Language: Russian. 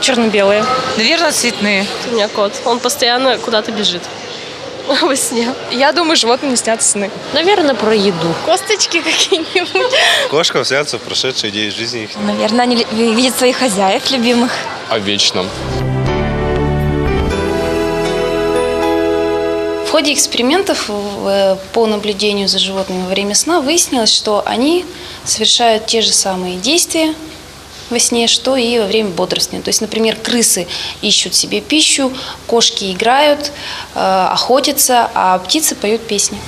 Черно-белые. Наверное, цветные. У меня кот. Он постоянно куда-то бежит во сне. Я думаю, животным не снятся сны. Наверное, про еду. Косточки какие-нибудь. Кошкам снятся прошедшие дни жизни их. Наверное, они видят своих хозяев любимых. О вечном. В ходе экспериментов по наблюдению за животными во время сна выяснилось, что они совершают те же самые действия во сне, что и во время бодрствования. То есть, например, крысы ищут себе пищу, кошки играют, охотятся, а птицы поют песни.